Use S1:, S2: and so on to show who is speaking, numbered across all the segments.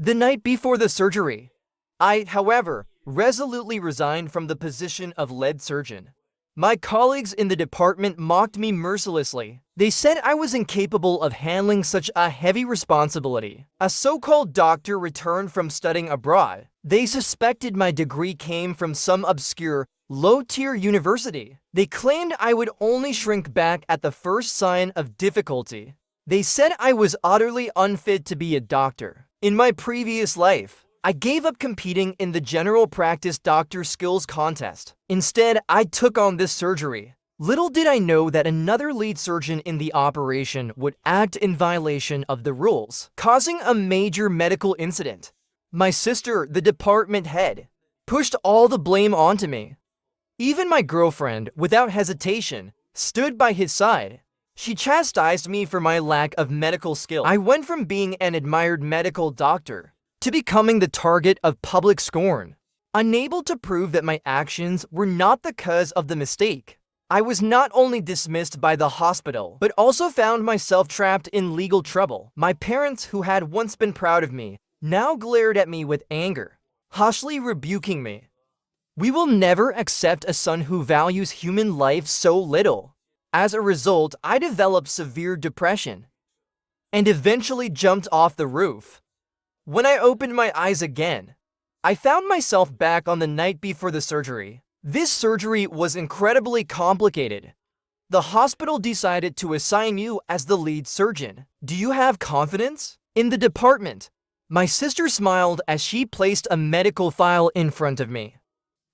S1: The night before the surgery, I, however, resolutely resigned from the position of lead surgeon. My colleagues in the department mocked me mercilessly. They said I was incapable of handling such a heavy responsibility. A so-called doctor returned from studying abroad. They suspected my degree came from some obscure, low-tier university. They claimed I would only shrink back at the first sign of difficulty. They said I was utterly unfit to be a doctor. In my previous life, I gave up competing in the general practice doctor skills contest. Instead, I took on this surgery. Little did I know that another lead surgeon in the operation would act in violation of the rules, causing a major medical incident. My sister, the department head, pushed all the blame onto me. Even my girlfriend, without hesitation, stood by his side. She chastised me for my lack of medical skill. I went from being an admired medical doctor to becoming the target of public scorn. Unable to prove that my actions were not the cause of the mistake, I was not only dismissed by the hospital, but also found myself trapped in legal trouble. My parents, who had once been proud of me, now glared at me with anger, harshly rebuking me. "We will never accept a son who values human life so little." As a result, I developed severe depression and eventually jumped off the roof. When I opened my eyes again, I found myself back on the night before the surgery. This surgery was incredibly complicated. The hospital decided to assign you as the lead surgeon. Do you have confidence in the department? My sister smiled as she placed a medical file in front of me.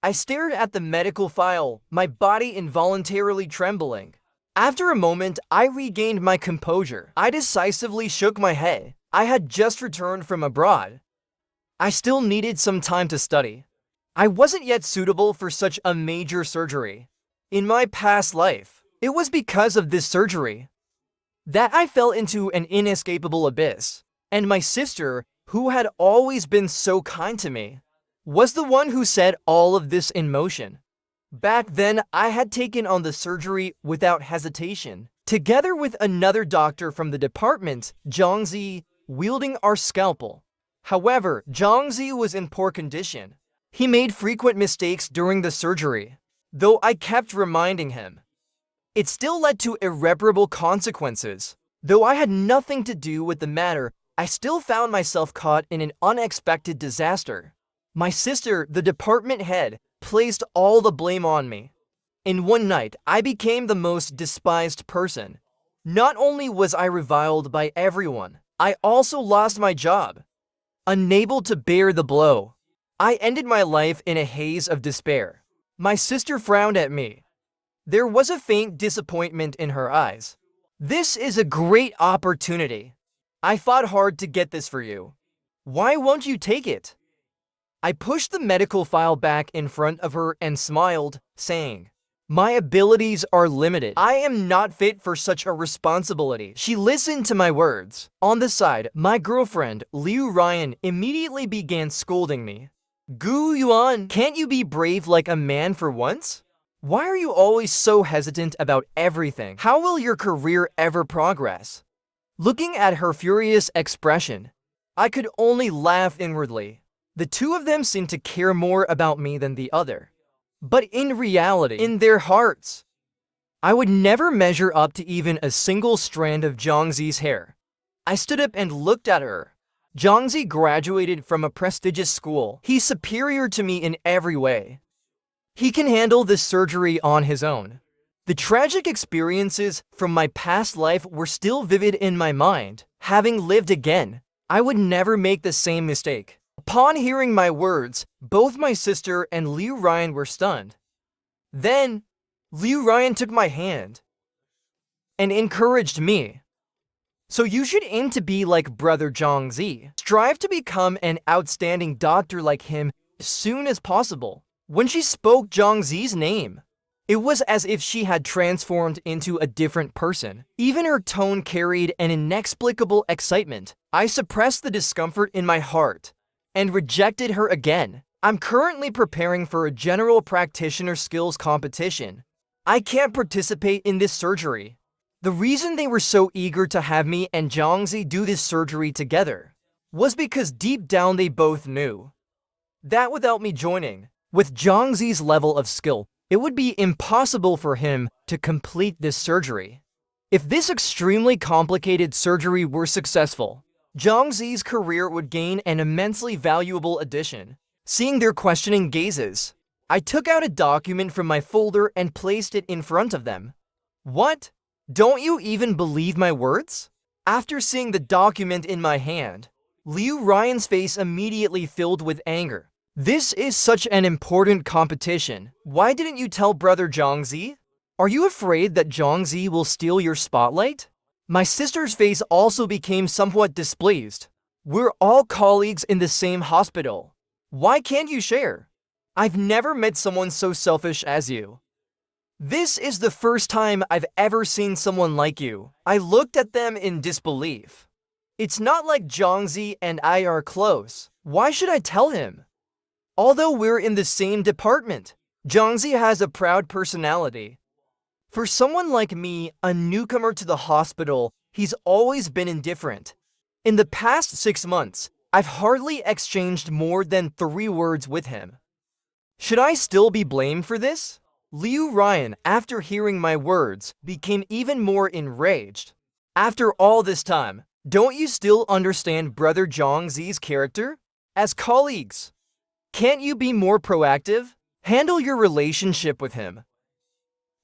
S1: I stared at the medical file, my body involuntarily trembling. After a moment, I regained my composure. I decisively shook my head. I had just returned from abroad. I still needed some time to study. I wasn't yet suitable for such a major surgery. In my past life, it was because of this surgery that I fell into an inescapable abyss. And my sister, who had always been so kind to me, was the one who set all of this in motion. Back then, I had taken on the surgery without hesitation. Together with another doctor from the department, Zhangzi, wielding our scalpel. However, Zhangzi was in poor condition. He made frequent mistakes during the surgery, though I kept reminding him. It still led to irreparable consequences. Though I had nothing to do with the matter, I still found myself caught in an unexpected disaster. My sister, the department head, placed all the blame on me. In one night, I became the most despised person. Not only was I reviled by everyone, I also lost my job. Unable to bear the blow, I ended my life in a haze of despair. My sister frowned at me. There was a faint disappointment in her eyes. "This is a great opportunity. I fought hard to get this for you. Why won't you take it?" I pushed the medical file back in front of her and smiled, saying, "My abilities are limited. I am not fit for such a responsibility." She listened to my words. On the side, my girlfriend, Liu Ryan, immediately began scolding me. "Gu Yuan, can't you be brave like a man for once? Why are you always so hesitant about everything? How will your career ever progress?" Looking at her furious expression, I could only laugh inwardly. The two of them seemed to care more about me than the other. But in reality, in their hearts, I would never measure up to even a single strand of Zhangzi's hair. I stood up and looked at her. Zhangzi graduated from a prestigious school. He's superior to me in every way. He can handle this surgery on his own. The tragic experiences from my past life were still vivid in my mind. Having lived again, I would never make the same mistake. Upon hearing my words, both my sister and Liu Ryan were stunned. Then, Liu Ryan took my hand and encouraged me. "So you should aim to be like Brother Zhangzi. Strive to become an outstanding doctor like him as soon as possible." When she spoke Zhangzi's name, it was as if she had transformed into a different person. Even her tone carried an inexplicable excitement. I suppressed the discomfort in my heart and rejected her again. "I'm currently preparing for a general practitioner skills competition. I can't participate in this surgery." The reason they were so eager to have me and Zhangzi do this surgery together was because deep down they both knew that without me joining, with Zhangzi's level of skill, it would be impossible for him to complete this surgery. If this extremely complicated surgery were successful, Zhangzi's career would gain an immensely valuable addition. Seeing their questioning gazes, I took out a document from my folder and placed it in front of them. What? Don't you even believe my words? After seeing the document in my hand, Liu Ryan's face immediately filled with anger. This is such an important competition. Why didn't you tell brother Zhangzi? Are you afraid that Zhangzi will steal your spotlight? My sister's face also became somewhat displeased. We're all colleagues in the same hospital. Why can't you share? I've never met someone so selfish as you. This is the first time I've ever seen someone like you. I looked at them in disbelief. It's not like Zhangzi and I are close. Why should I tell him? Although we're in the same department, Zhangzi has a proud personality. For someone like me, a newcomer to the hospital, he's always been indifferent. In the past 6 months, I've hardly exchanged more than 3 words with him. Should I still be blamed for this? Liu Ryan, after hearing my words, became even more enraged. After all this time, don't you still understand brother Zhangzi's character? As colleagues, can't you be more proactive? Handle your relationship with him.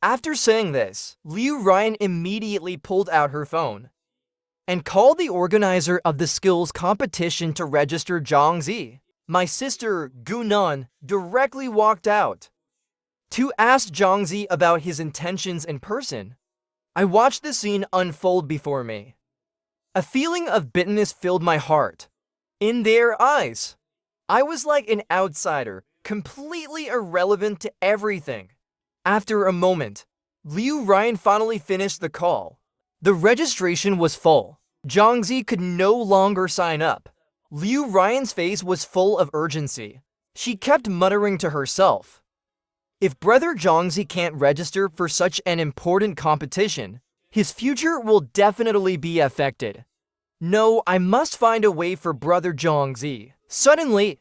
S1: After saying this, Liu Ryan immediately pulled out her phone and called the organizer of the skills competition to register Zhangzi. My sister, Gunan, directly walked out to ask Zhangzi about his intentions in person. I watched the scene unfold before me. A feeling of bitterness filled my heart. In their eyes, I was like an outsider, completely irrelevant to everything. After a moment, Liu Ryan finally finished the call. The registration was full. Zhangzi could no longer sign up. Liu Ryan's face was full of urgency. She kept muttering to herself, if brother Zhangzi can't register for such an important competition, his future will definitely be affected. No, I must find a way for brother Zhangzi. Suddenly,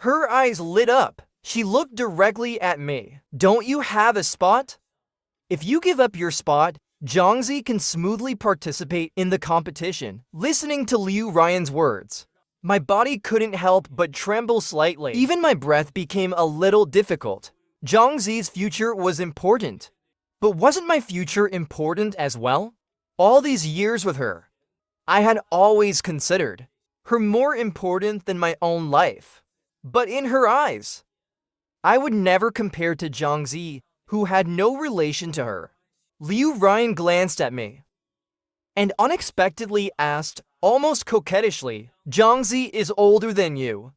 S1: her eyes lit up. She looked directly at me. Don't you have a spot? If you give up your spot, Zhangzi can smoothly participate in the competition. Listening to Liu Ryan's words, my body couldn't help but tremble slightly. Even my breath became a little difficult. Zhangzi's future was important. But wasn't my future important as well? All these years with her, I had always considered her more important than my own life. But in her eyes, I would never compare to Zhangzi, who had no relation to her. Liu Ryan glanced at me and unexpectedly asked, almost coquettishly, Zhangzi is older than you.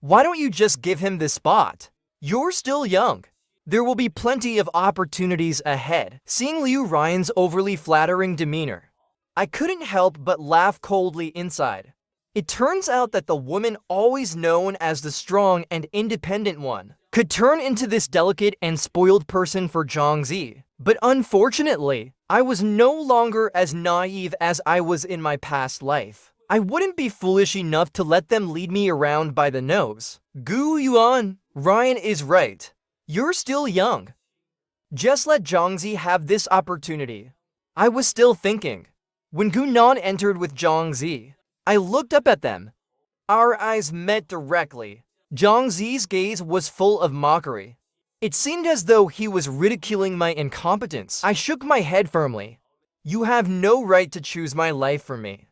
S1: Why don't you just give him the spot? You're still young. There will be plenty of opportunities ahead. Seeing Liu Ryan's overly flattering demeanor, I couldn't help but laugh coldly inside. It turns out that the woman always known as the strong and independent one could turn into this delicate and spoiled person for Zhangzi. But unfortunately, I was no longer as naive as I was in my past life. I wouldn't be foolish enough to let them lead me around by the nose. Gu Yuan, Ryan is right. You're still young. Just let Zhangzi have this opportunity. I was still thinking. When Gunan entered with Zhangzi, I looked up at them. Our eyes met directly. Zhangzi's gaze was full of mockery. It seemed as though he was ridiculing my incompetence. I shook my head firmly. You have no right to choose my life for me.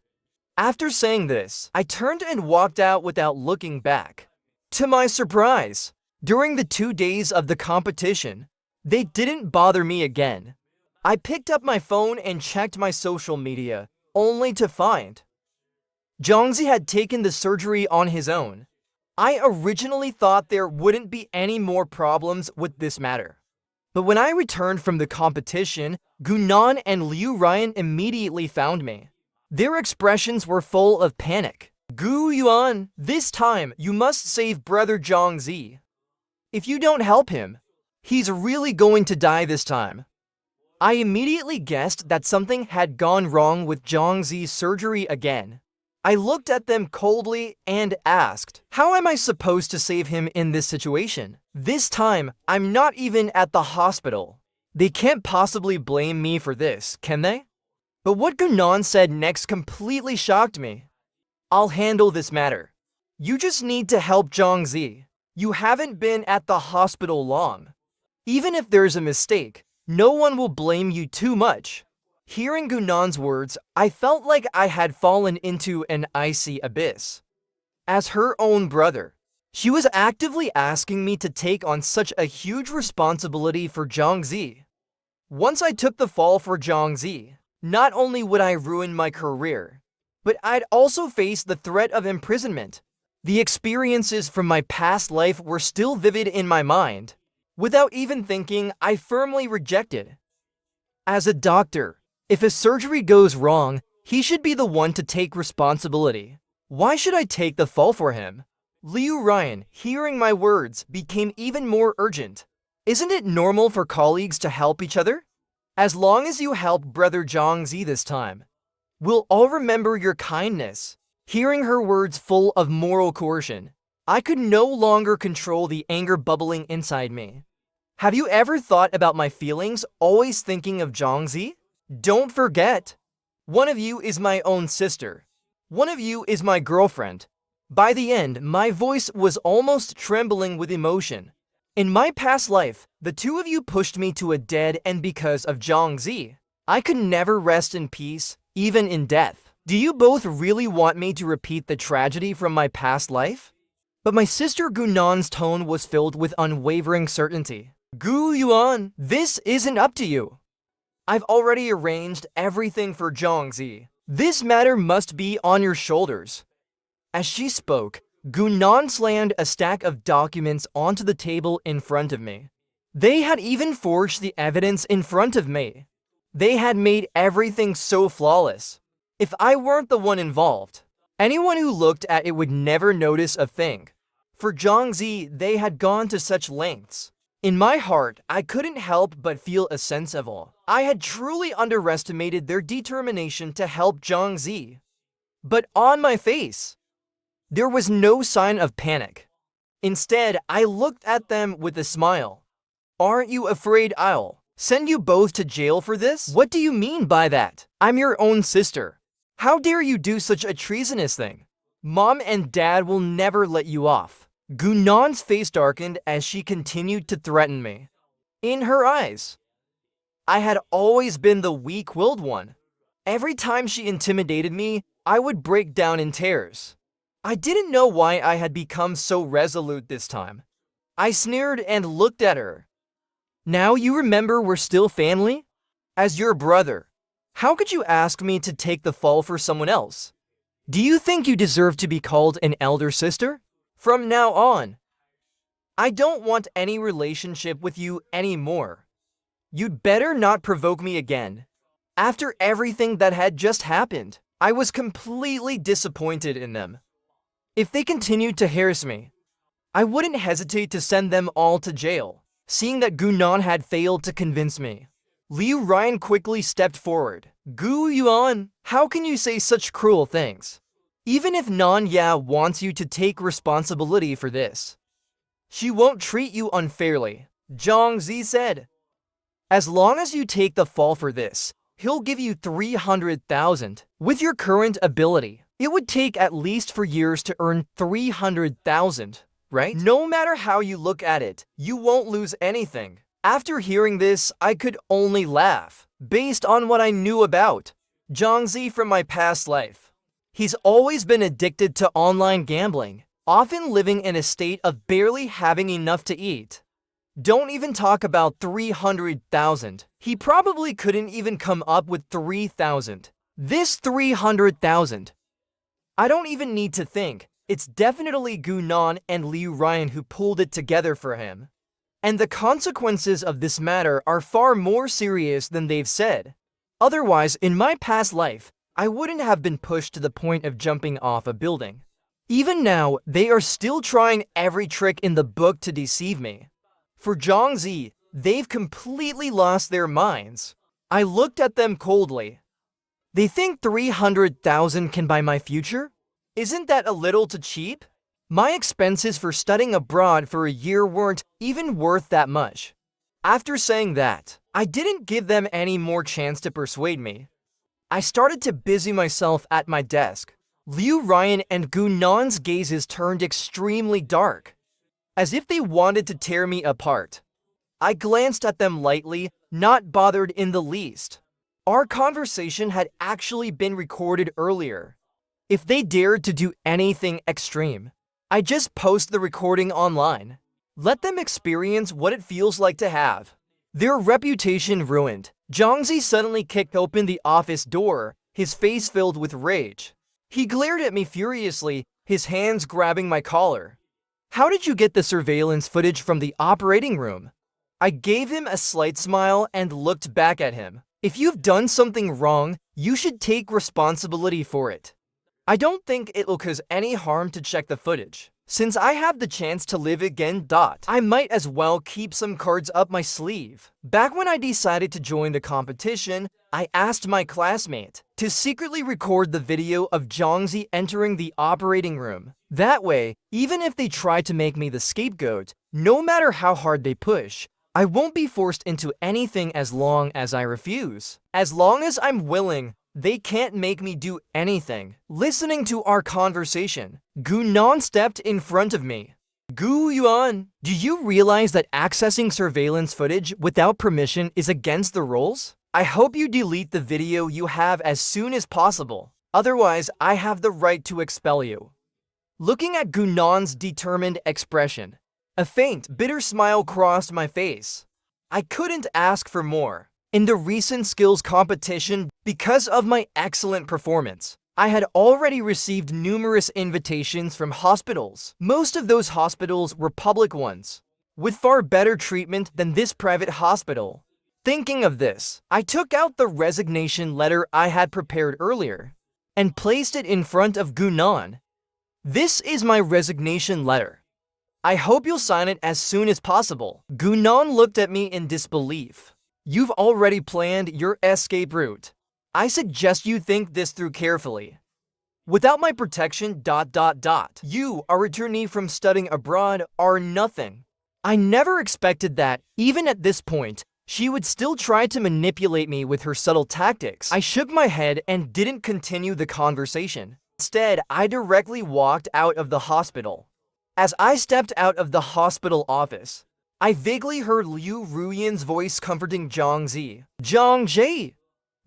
S1: After saying this, I turned and walked out without looking back. To my surprise, during the 2 days of the competition, they didn't bother me again. I picked up my phone and checked my social media, only to find Zhangzi had taken the surgery on his own. I originally thought there wouldn't be any more problems with this matter. But when I returned from the competition, Gunan and Liu Ryan immediately found me. Their expressions were full of panic. Gu Yuan, this time you must save brother Zhangzi. If you don't help him, he's really going to die this time. I immediately guessed that something had gone wrong with Zhangzi's surgery again. I looked at them coldly and asked, how am I supposed to save him in this situation? This time, I'm not even at the hospital. They can't possibly blame me for this, can they? But what Gunan said next completely shocked me. I'll handle this matter. You just need to help Zhongzi. You haven't been at the hospital long. Even if there's a mistake, no one will blame you too much. Hearing Gunan's words, I felt like I had fallen into an icy abyss. As her own brother, she was actively asking me to take on such a huge responsibility for Zhongzi. Once I took the fall for Zhongzi, not only would I ruin my career, but I'd also face the threat of imprisonment. The experiences from my past life were still vivid in my mind. Without even thinking, I firmly rejected. As a doctor, if a surgery goes wrong, he should be the one to take responsibility. Why should I take the fall for him? Liu Ryan, hearing my words, became even more urgent. Isn't it normal for colleagues to help each other? As long as you help brother Zhongzi this time, we'll all remember your kindness. Hearing her words full of moral coercion, I could no longer control the anger bubbling inside me. Have you ever thought about my feelings, always thinking of Zhongzi? Don't forget, one of you is my own sister. One of you is my girlfriend. By the end, my voice was almost trembling with emotion. In my past life, the two of you pushed me to a dead end because of Zhongzi. I could never rest in peace, even in death. Do you both really want me to repeat the tragedy from my past life? But my sister Gunan's tone was filled with unwavering certainty. Gu Yuan, this isn't up to you. I've already arranged everything for Zhongzi. This matter must be on your shoulders. As she spoke, Gunan slammed a stack of documents onto the table in front of me. They had even forged the evidence in front of me. They had made everything so flawless. If I weren't the one involved, anyone who looked at it would never notice a thing. For Zhongzi, they had gone to such lengths. In my heart, I couldn't help but feel a sense of awe. I had truly underestimated their determination to help Zhongzi. But on my face, there was no sign of panic. Instead, I looked at them with a smile. Aren't you afraid I'll send you both to jail for this? What do you mean by that? I'm your own sister. How dare you do such a treasonous thing? Mom and Dad will never let you off. Gunan's face darkened as she continued to threaten me. In her eyes, I had always been the weak-willed one. Every time she intimidated me, I would break down in tears. I didn't know why I had become so resolute this time. I sneered and looked at her. Now you remember we're still family? As your brother, how could you ask me to take the fall for someone else? Do you think you deserve to be called an elder sister? From now on, I don't want any relationship with you anymore. You'd better not provoke me again. After everything that had just happened, I was completely disappointed in them. If they continued to harass me, I wouldn't hesitate to send them all to jail. Seeing that Gunan had failed to convince me, Liu Ryan quickly stepped forward. Gu Yuan, how can you say such cruel things? Even if Nan Ya wants you to take responsibility for this, she won't treat you unfairly, Zhongzi said. As long as you take the fall for this, he'll give you 300,000. With your current ability, it would take at least for years to earn 300,000, right? No matter how you look at it, you won't lose anything. After hearing this, I could only laugh, based on what I knew about Zhongzi from my past life. He's always been addicted to online gambling, often living in a state of barely having enough to eat. Don't even talk about 300,000. He probably couldn't even come up with 3,000. This 300,000. I don't even need to think. It's definitely Gunan and Liu Ryan who pulled it together for him. And the consequences of this matter are far more serious than they've said. Otherwise, in my past life, I wouldn't have been pushed to the point of jumping off a building. Even now, they are still trying every trick in the book to deceive me. For Zhongzi, they've completely lost their minds. I looked at them coldly. They think 300,000 can buy my future? Isn't that a little too cheap? My expenses for studying abroad for a year weren't even worth that much. After saying that, I didn't give them any more chance to persuade me. I started to busy myself at my desk. Liu Ryan and Gu Nan's gazes turned extremely dark, as if they wanted to tear me apart. I glanced at them lightly, not bothered in the least. Our conversation had actually been recorded earlier. If they dared to do anything extreme, I'd just post the recording online. Let them experience what it feels like to have their reputation ruined. Zhangzi suddenly kicked open the office door, his face filled with rage. He glared at me furiously, his hands grabbing my collar. How did you get the surveillance footage from the operating room? I gave him a slight smile and looked back at him. If you've done something wrong, you should take responsibility for it. I don't think it will cause any harm to check the footage. Since I have the chance to live again, I might as well keep some cards up my sleeve. Back when I decided to join the competition, I asked my classmate to secretly record the video of Zhangzi entering the operating room. That way, even if they try to make me the scapegoat, no matter how hard they push, I won't be forced into anything as long as I refuse. As long as I'm willing, they can't make me do anything. Listening to our conversation, Gu Nan stepped in front of me. Gu Yuan, do you realize that accessing surveillance footage without permission is against the rules? I hope you delete the video you have as soon as possible. Otherwise, I have the right to expel you. Looking at Gu Nan's determined expression, a faint, bitter smile crossed my face. I couldn't ask for more. In the recent skills competition, because of my excellent performance, I had already received numerous invitations from hospitals. Most of those hospitals were public ones, with far better treatment than this private hospital. Thinking of this, I took out the resignation letter I had prepared earlier and placed it in front of Gu Nan. This is my resignation letter. I hope you'll sign it as soon as possible. Gu Nan looked at me in disbelief. You've already planned your escape route. I suggest you think this through carefully. Without my protection, you, a returnee from studying abroad, are nothing. I never expected that, even at this point, she would still try to manipulate me with her subtle tactics. I shook my head and didn't continue the conversation. Instead, I directly walked out of the hospital. As I stepped out of the hospital office, I vaguely heard Liu Ruyan's voice comforting Zhangzi. Zhangzi!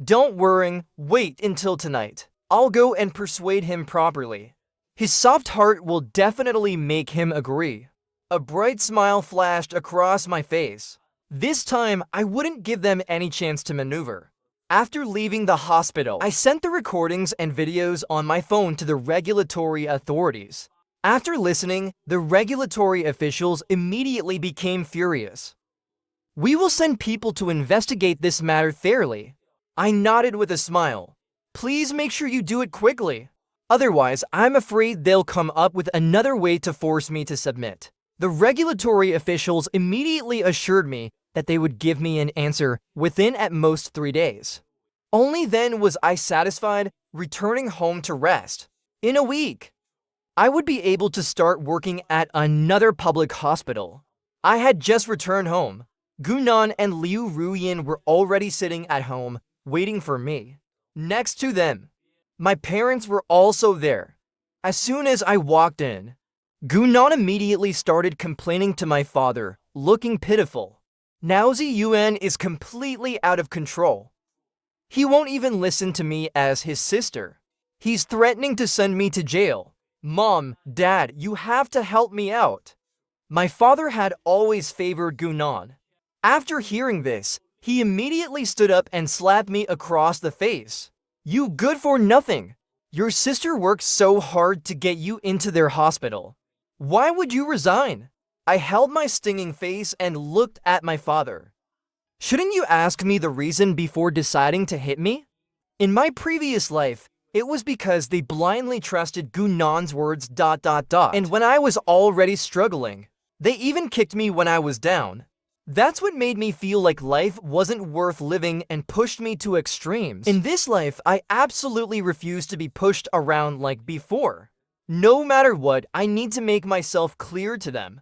S1: Don't worry, wait until tonight. I'll go and persuade him properly. His soft heart will definitely make him agree. A bright smile flashed across my face. This time, I wouldn't give them any chance to maneuver. After leaving the hospital, I sent the recordings and videos on my phone to the regulatory authorities. After listening, the regulatory officials immediately became furious. We will send people to investigate this matter thoroughly. I nodded with a smile. Please make sure you do it quickly. Otherwise, I'm afraid they'll come up with another way to force me to submit. The regulatory officials immediately assured me that they would give me an answer within at most 3 days. Only then was I satisfied, returning home to rest. In a week, I would be able to start working at another public hospital. I had just returned home. Gu Nan and Liu Ruyan were already sitting at home, waiting for me. Next to them, my parents were also there. As soon as I walked in, Gu Nan immediately started complaining to my father, looking pitiful. Now Yuan is completely out of control. He won't even listen to me as his sister. He's threatening to send me to jail. Mom, Dad, you have to help me out. My father had always favored Gu Nan. After hearing this, he immediately stood up and slapped me across the face. You good for nothing. Your sister worked so hard to get you into their hospital. Why would you resign? I held my stinging face and looked at my father. Shouldn't you ask me the reason before deciding to hit me? In my previous life, it was because they blindly trusted Gu Nan's words ... And when I was already struggling, they even kicked me when I was down. That's what made me feel like life wasn't worth living and pushed me to extremes. In this life, I absolutely refuse to be pushed around like before. No matter what, I need to make myself clear to them.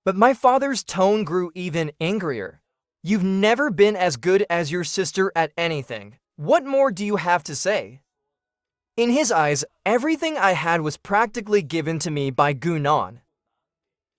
S1: But my father's tone grew even angrier. You've never been as good as your sister at anything. What more do you have to say? In his eyes, everything I had was practically given to me by Gunan.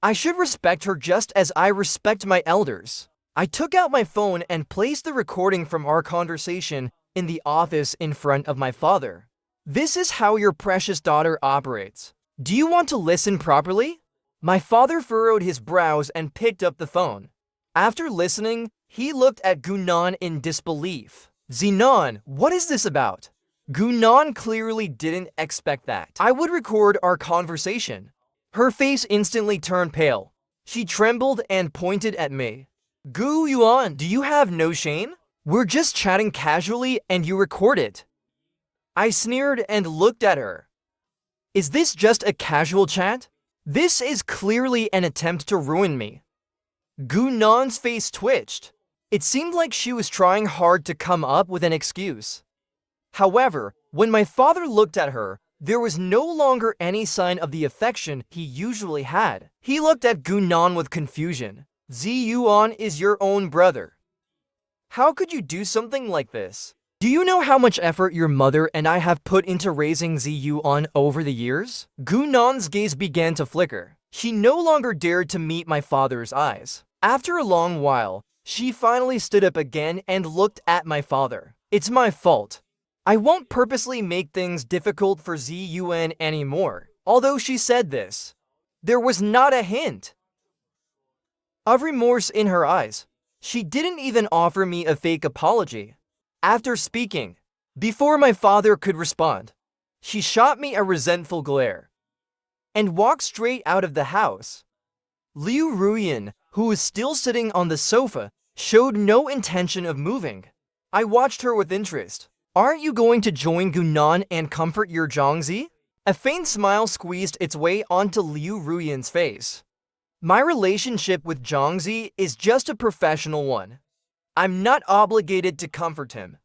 S1: I should respect her just as I respect my elders. I took out my phone and placed the recording from our conversation in the office in front of my father. This is how your precious daughter operates. Do you want to listen properly? My father furrowed his brows and picked up the phone. After listening, he looked at Gunan in disbelief. Zenon, what is this about? Gunan clearly didn't expect that I would record our conversation. Her face instantly turned pale. She trembled and pointed at me. Gu Yuan, do you have no shame? We're just chatting casually and you record it. I sneered and looked at her. Is this just a casual chat? This is clearly an attempt to ruin me. Gunan's face twitched. It seemed like she was trying hard to come up with an excuse. However, when my father looked at her, there was no longer any sign of the affection he usually had. He looked at Gunan with confusion. Ziyuan is your own brother. How could you do something like this? Do you know how much effort your mother and I have put into raising Ziyuan over the years? Gunan's gaze began to flicker. She no longer dared to meet my father's eyes. After a long while, she finally stood up again and looked at my father. It's my fault. I won't purposely make things difficult for Ziyuan anymore. Although she said this, there was not a hint of remorse in her eyes. She didn't even offer me a fake apology. After speaking, before my father could respond, she shot me a resentful glare and walked straight out of the house. Liu Ruyan, who was still sitting on the sofa, showed no intention of moving. I watched her with interest. Aren't you going to join Gunan and comfort your Zhangzi? A faint smile squeezed its way onto Liu Ruyan's face. My relationship with Zhangzi is just a professional one. I'm not obligated to comfort him.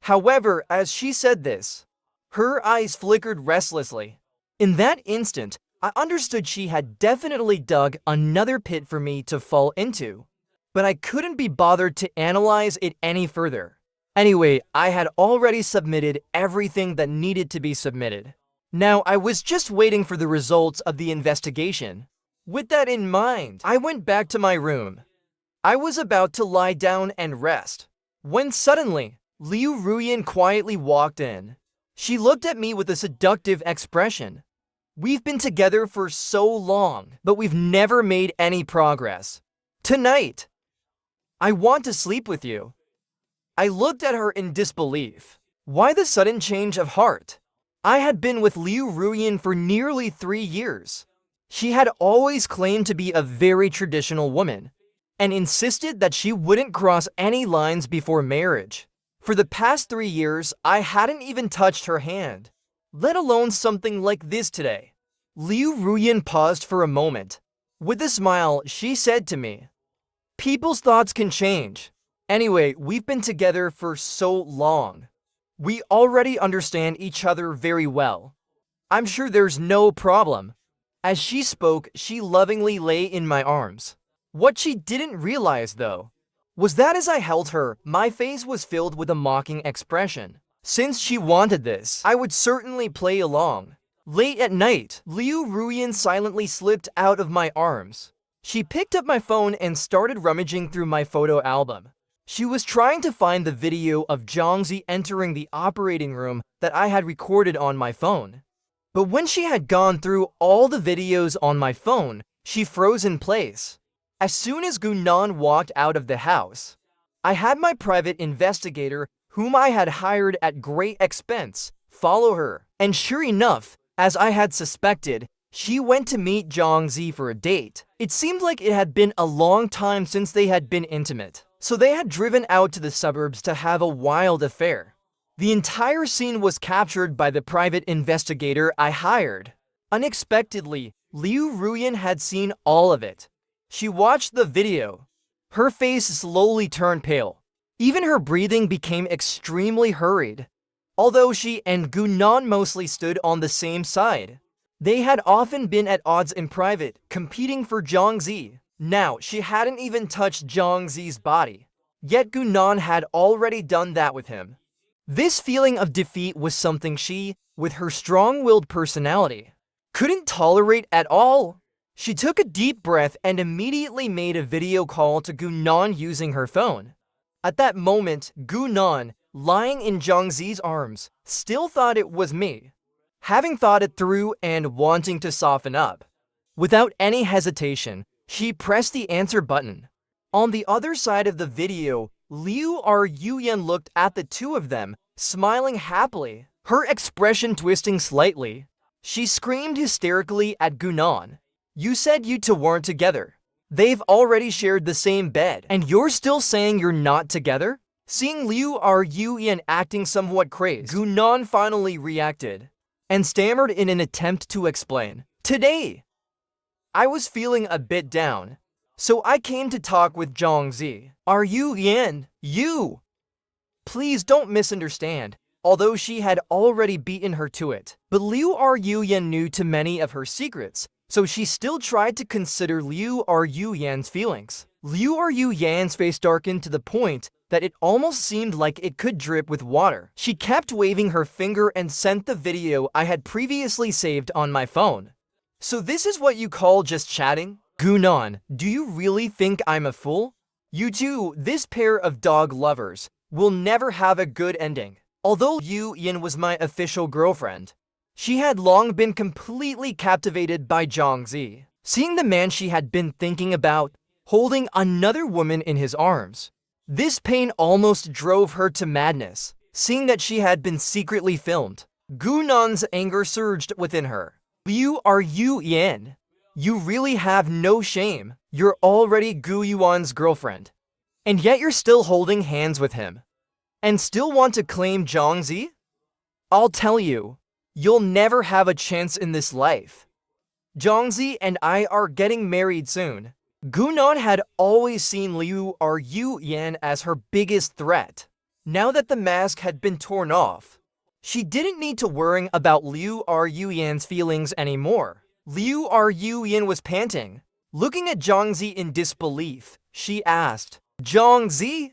S1: However, as she said this, her eyes flickered restlessly. In that instant, I understood she had definitely dug another pit for me to fall into. But I couldn't be bothered to analyze it any further. Anyway, I had already submitted everything that needed to be submitted. Now I was just waiting for the results of the investigation. With that in mind, I went back to my room. I was about to lie down and rest, when suddenly, Liu Ruyan quietly walked in. She looked at me with a seductive expression. We've been together for so long, but we've never made any progress. Tonight, I want to sleep with you. I looked at her in disbelief. Why the sudden change of heart? I had been with Liu Ruyan for nearly 3 years. She had always claimed to be a very traditional woman, and insisted that she wouldn't cross any lines before marriage. For the past 3 years, I hadn't even touched her hand, let alone something like this today. Liu Ruyan paused for a moment. With a smile, she said to me, "People's thoughts can change. Anyway, we've been together for so long. We already understand each other very well. I'm sure there's no problem." As she spoke, she lovingly lay in my arms. What she didn't realize, though, was that as I held her, my face was filled with a mocking expression. Since she wanted this, I would certainly play along. Late at night, Liu Ruyan silently slipped out of my arms. She picked up my phone and started rummaging through my photo album. She was trying to find the video of Zhangzi entering the operating room that I had recorded on my phone. But when she had gone through all the videos on my phone, she froze in place. As soon as Gunan walked out of the house, I had my private investigator, whom I had hired at great expense, follow her. And sure enough, as I had suspected, she went to meet Zhangzi for a date. It seemed like it had been a long time since they had been intimate, so they had driven out to the suburbs to have a wild affair. The entire scene was captured by the private investigator I hired. Unexpectedly, Liu Ruyan had seen all of it. She watched the video. Her face slowly turned pale. Even her breathing became extremely hurried. Although she and Gunan mostly stood on the same side, They had often been at odds in private, competing for Zhangzi. Now, she hadn't even touched Zhangzi's body, yet Gunan had already done that with him. This feeling of defeat was something she, with her strong-willed personality, couldn't tolerate at all. She took a deep breath and immediately made a video call to Gunan using her phone. At that moment, Gunan, lying in Zhangzi's arms, still thought it was me. Having thought it through and wanting to soften up, without any hesitation, she pressed the answer button. On the other side of the video, Liu Yuyan looked at the two of them, smiling happily, her expression twisting slightly. She screamed hysterically at Gunan. "You said you two weren't together. They've already shared the same bed, and you're still saying you're not together?" Seeing Liu Yuyan acting somewhat crazed, Gunan finally reacted and stammered in an attempt to explain. "Today, I was feeling a bit down, so I came to talk with Zhangzi. Yuyan, you! Please don't misunderstand." Although she had already beaten her to it, but Liu Yuyan knew too many of her secrets, so she still tried to consider Liu Yuyan's feelings. Liu Yuyan's face darkened to the point that it almost seemed like it could drip with water. She kept waving her finger and sent the video I had previously saved on my phone. "So this is what you call just chatting? Gunan, do you really think I'm a fool? You two, this pair of dog lovers, will never have a good ending." Although Yu Yin was my official girlfriend, she had long been completely captivated by Zhangzi. Seeing the man she had been thinking about holding another woman in his arms, this pain almost drove her to madness. Seeing that she had been secretly filmed, Gunan's anger surged within her. "Liu Yuyan, you really have no shame. You're already Gu Yuan's girlfriend, and yet you're still holding hands with him. And still want to claim Zhangzi? I'll tell you, you'll never have a chance in this life. Zhangzi and I are getting married soon." Gunan had always seen Liu Yuyan as her biggest threat. Now that the mask had been torn off, she didn't need to worry about Liu Yuyan's feelings anymore. Liu Yuyan was panting. Looking at Zhangzi in disbelief, she asked, "Zhangzi,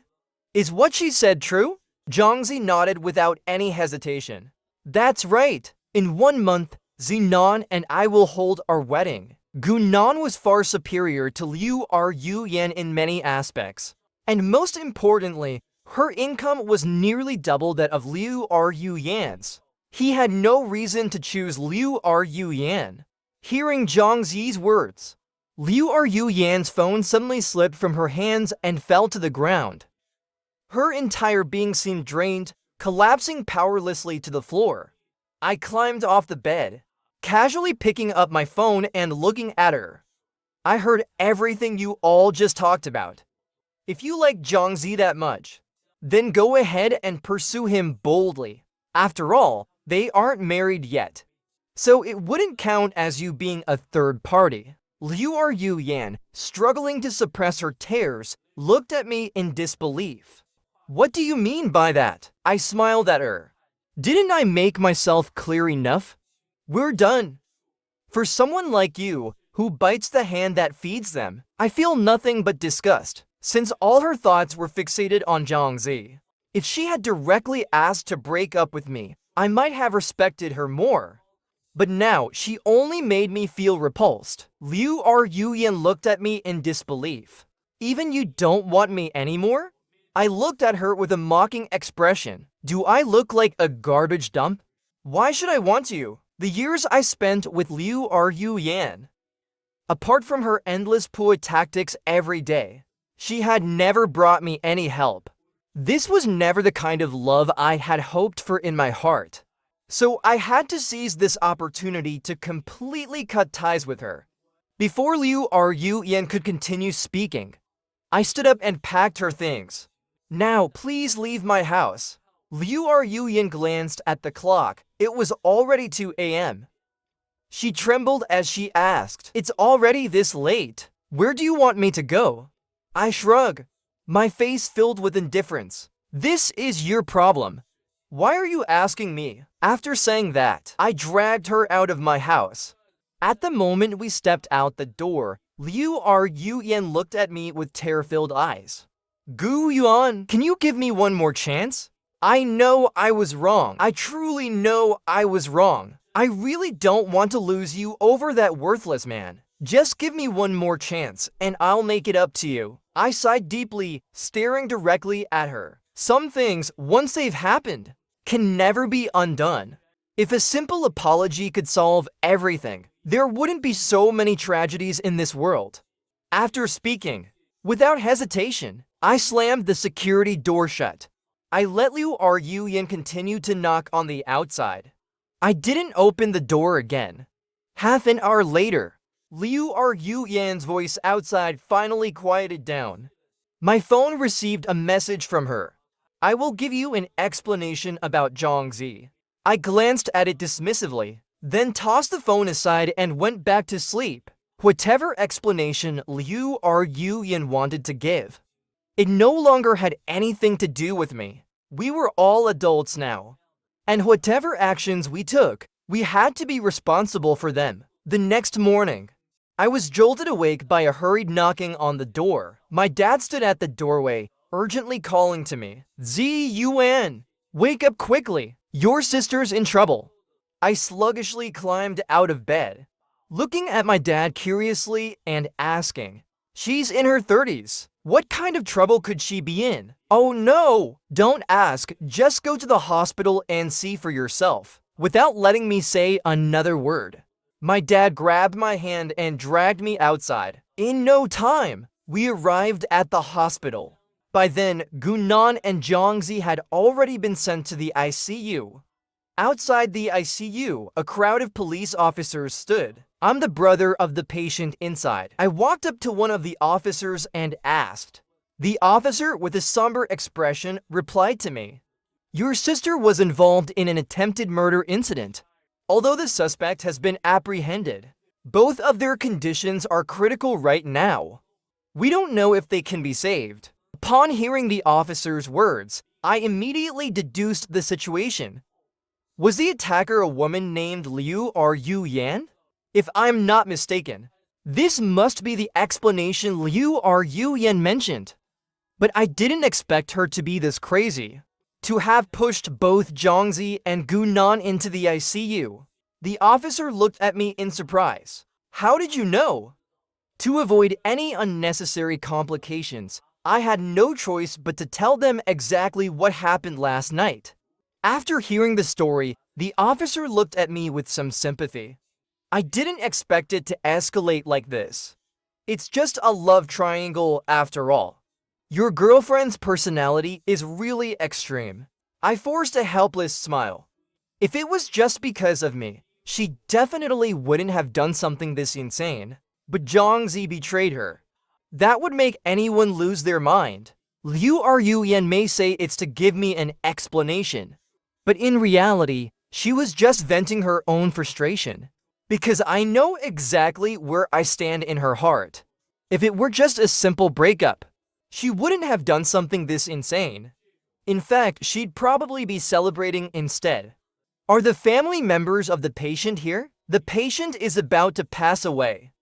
S1: is what she said true?" Zhangzi nodded without any hesitation. "That's right. In 1 month, Zinan and I will hold our wedding." Gunan was far superior to Liu Yuyan in many aspects. And most importantly, her income was nearly double that of Liu Yuyan's. He had no reason to choose Liu Yuyan. Hearing Zhangzi's words, Liu Yuyan's phone suddenly slipped from her hands and fell to the ground. Her entire being seemed drained, collapsing powerlessly to the floor. I climbed off the bed, casually picking up my phone and looking at her. "I heard everything you all just talked about. If you like Zhangzi that much, then go ahead and pursue him boldly. After all, they aren't married yet, so it wouldn't count as you being a third party." Liu Yuyan, struggling to suppress her tears, looked at me in disbelief. "What do you mean by that?" I smiled at her. "Didn't I make myself clear enough? We're done. For someone like you, who bites the hand that feeds them, I feel nothing but disgust." Since all her thoughts were fixated on Zhangzi, if she had directly asked to break up with me, I might have respected her more. But now, she only made me feel repulsed. Liu Yuyan looked at me in disbelief. "Even you don't want me anymore?" I looked at her with a mocking expression. "Do I look like a garbage dump? Why should I want you?" The years I spent with Liu Yuyan, apart from her endless pua tactics every day, she had never brought me any help. This was never the kind of love I had hoped for in my heart. So I had to seize this opportunity to completely cut ties with her. Before Liu Yuyan could continue speaking, I stood up and packed her things. "Now, please leave my house." Liu Yuyan glanced at the clock. It was already 2 a.m. She trembled as she asked, "It's already this late. Where do you want me to go?" I shrugged, my face filled with indifference. "This is your problem. Why are you asking me? After saying that, I dragged her out of my house. At the moment we stepped out the door, Liu Yuyan looked at me with terror-filled eyes. Gu Yuan, can you give me one more chance? I know I was wrong. I truly know I was wrong. I really don't want to lose you over that worthless man. Just give me one more chance, and I'll make it up to you. I sighed deeply, staring directly at her. Some things, once they've happened, can never be undone. If a simple apology could solve everything, there wouldn't be so many tragedies in this world. After speaking, without hesitation, I slammed the security door shut. I let Liu Yuyan continue to knock on the outside. I didn't open the door again. Half an hour later, Liu Yuyan's voice outside finally quieted down. My phone received a message from her. I will give you an explanation about Zhongzi. I glanced at it dismissively, then tossed the phone aside and went back to sleep. Whatever explanation Liu Yuyan wanted to give, it no longer had anything to do with me. We were all adults now, and whatever actions we took, we had to be responsible for them. The next morning, I was jolted awake by a hurried knocking on the door. My dad stood at the doorway, urgently calling to me. Zi Yuan, wake up quickly. Your sister's in trouble. I sluggishly climbed out of bed, looking at my dad curiously and asking, she's in her 30s. What kind of trouble could she be in? Oh no! Don't ask, just go to the hospital and see for yourself. Without letting me say another word, my dad grabbed my hand and dragged me outside. In no time, we arrived at the hospital. By then, Gunan and Zhongzi had already been sent to the ICU. Outside the ICU, a crowd of police officers stood. I'm the brother of the patient inside. I walked up to one of the officers and asked. The officer, with a somber expression, replied to me, your sister was involved in an attempted murder incident. Although the suspect has been apprehended, both of their conditions are critical right now. We don't know if they can be saved. Upon hearing the officer's words, I immediately deduced the situation. Was the attacker a woman named Liu Yuyan? If I'm not mistaken, this must be the explanation Liu Yuyan mentioned. But I didn't expect her to be this crazy. To have pushed both Zhongzi and Gunan into the ICU. The officer looked at me in surprise. How did you know? To avoid any unnecessary complications, I had no choice but to tell them exactly what happened last night. After hearing the story, the officer looked at me with some sympathy. I didn't expect it to escalate like this. It's just a love triangle after all. Your girlfriend's personality is really extreme. I forced a helpless smile. If it was just because of me, she definitely wouldn't have done something this insane. But Zhongzi betrayed her. That would make anyone lose their mind. Liu Yuyan may say it's to give me an explanation. But in reality, she was just venting her own frustration. Because I know exactly where I stand in her heart. If it were just a simple breakup, she wouldn't have done something this insane. In fact, she'd probably be celebrating instead. Are the family members of the patient here? The patient is about to pass away.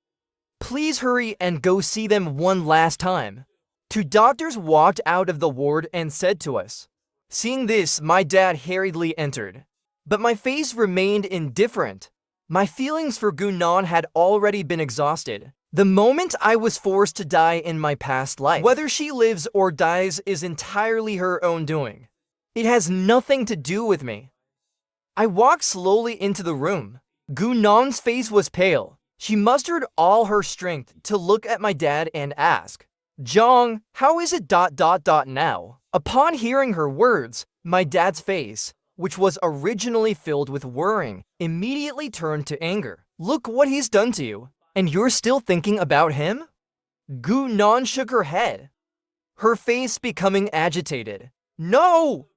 S1: Please hurry and go see them one last time. Two doctors walked out of the ward and said to us. Seeing this, my dad hurriedly entered. But my face remained indifferent. My feelings for Gunan had already been exhausted. The moment I was forced to die in my past life. Whether she lives or dies is entirely her own doing. It has nothing to do with me. I walked slowly into the room. Gunan's face was pale. She mustered all her strength to look at my dad and ask, Zhong, how is it ... now? Upon hearing her words, my dad's face, which was originally filled with worrying, immediately turned to anger. Look what he's done to you. And you're still thinking about him? Gunan shook her head, her face becoming agitated. No!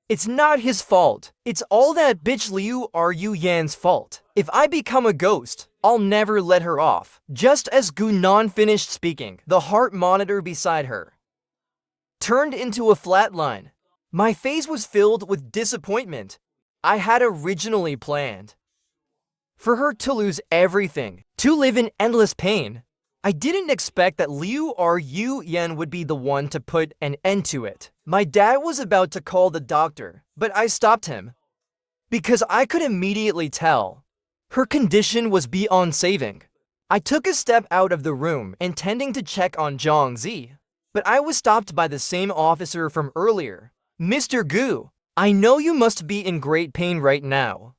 S1: It's not his fault. It's all that bitch Liu Yuyan's fault. If I become a ghost, I'll never let her off. Just as Gunan finished speaking, the heart monitor beside her turned into a flat line. My face was filled with disappointment. I had originally planned for her to lose everything, to live in endless pain. I didn't expect that Liu Yen would be the one to put an end to it. My dad was about to call the doctor, but I stopped him because I could immediately tell her condition was beyond saving. I took a step out of the room, intending to check on Zhang Zi, but I was stopped by the same officer from earlier. Mr. Gu, I know you must be in great pain right now,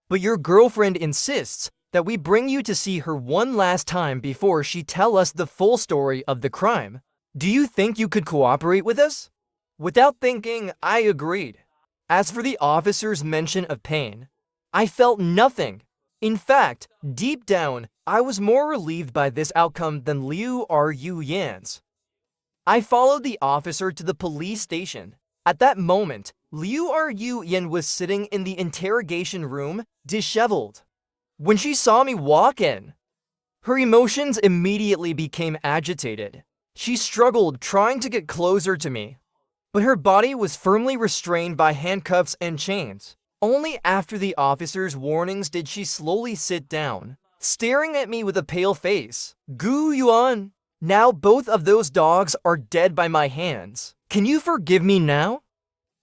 S1: but your girlfriend insists that we bring you to see her one last time before she tells us the full story of the crime. Do you think you could cooperate with us? Without thinking, I agreed. As for the officer's mention of pain, I felt nothing. In fact, deep down, I was more relieved by this outcome than Liu Yan's. I followed the officer to the police station. At that moment, Liu Yan was sitting in the interrogation room, disheveled. When she saw me walk in, her emotions immediately became agitated. She struggled, trying to get closer to me, but her body was firmly restrained by handcuffs and chains. Only after the officer's warnings did she slowly sit down, staring at me with a pale face. Gu Yuan, now both of those dogs are dead by my hands. Can you forgive me now?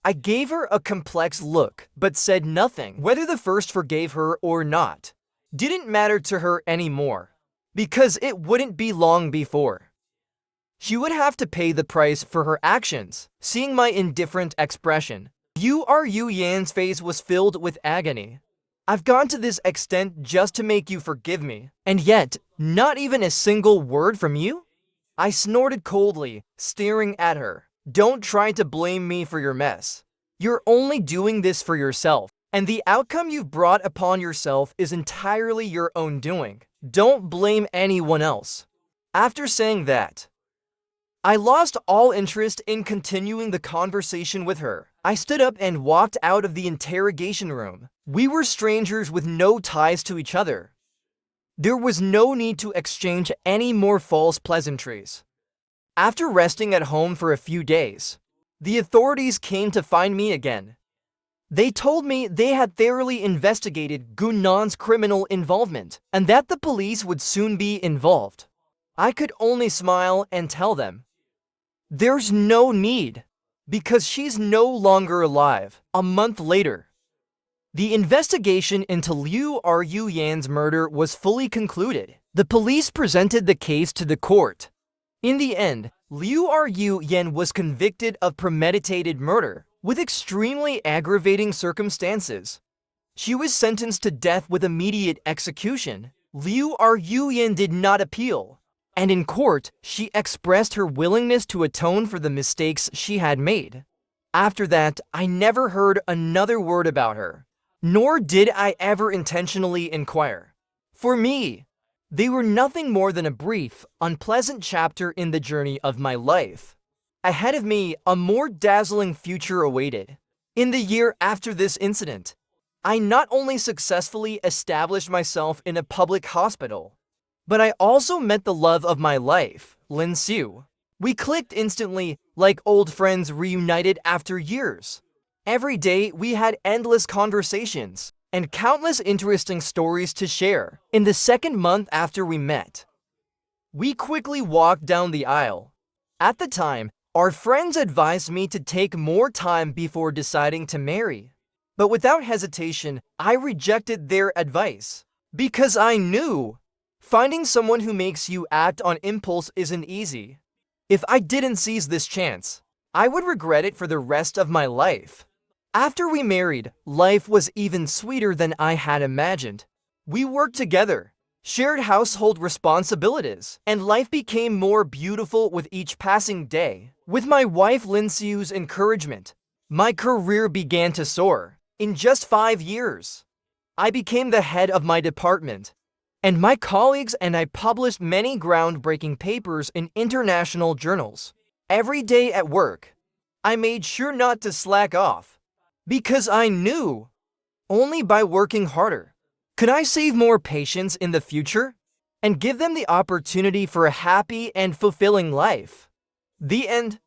S1: I gave her a complex look, but said nothing. Whether the first forgave her or not didn't matter to her anymore, because it wouldn't be long before she would have to pay the price for her actions. Seeing my indifferent expression, Liu Yan's face was filled with agony. I've gone to this extent just to make you forgive me, and yet, not even a single word from you? I snorted coldly, staring at her. Don't try to blame me for your mess. You're only doing this for yourself, and the outcome you've brought upon yourself is entirely your own doing. Don't blame anyone else. After saying that, I lost all interest in continuing the conversation with her. I stood up and walked out of the interrogation room. We were strangers with no ties to each other. There was no need to exchange any more false pleasantries. After resting at home for a few days, the authorities came to find me again. They told me they had thoroughly investigated Gunnan's criminal involvement and that the police would soon be involved. I could only smile and tell them, there's no need, because she's no longer alive. A month later, the investigation into Liu Yan's murder was fully concluded. The police presented the case to the court. In the end, Liu Yan was convicted of premeditated murder with extremely aggravating circumstances. She was sentenced to death with immediate execution. Liu Yan did not appeal, and in court, she expressed her willingness to atone for the mistakes she had made. After that, I never heard another word about her, nor did I ever intentionally inquire. For me, they were nothing more than a brief, unpleasant chapter in the journey of my life. Ahead of me, a more dazzling future awaited. In the year after this incident, I not only successfully established myself in a public hospital, but I also met the love of my life, Lin Xiu. We clicked instantly, like old friends reunited after years. Every day, we had endless conversations and countless interesting stories to share. In the second month after we met, we quickly walked down the aisle. At the time, our friends advised me to take more time before deciding to marry. But without hesitation, I rejected their advice. Because I knew finding someone who makes you act on impulse isn't easy. If I didn't seize this chance, I would regret it for the rest of my life. After we married, life was even sweeter than I had imagined. We worked together, shared household responsibilities, and life became more beautiful with each passing day. With my wife Lin Xiu's encouragement, my career began to soar. In just 5 years, I became the head of my department, and my colleagues and I published many groundbreaking papers in international journals. Every day at work, I made sure not to slack off, because I knew only by working harder could I save more patients in the future and give them the opportunity for a happy and fulfilling life. The end.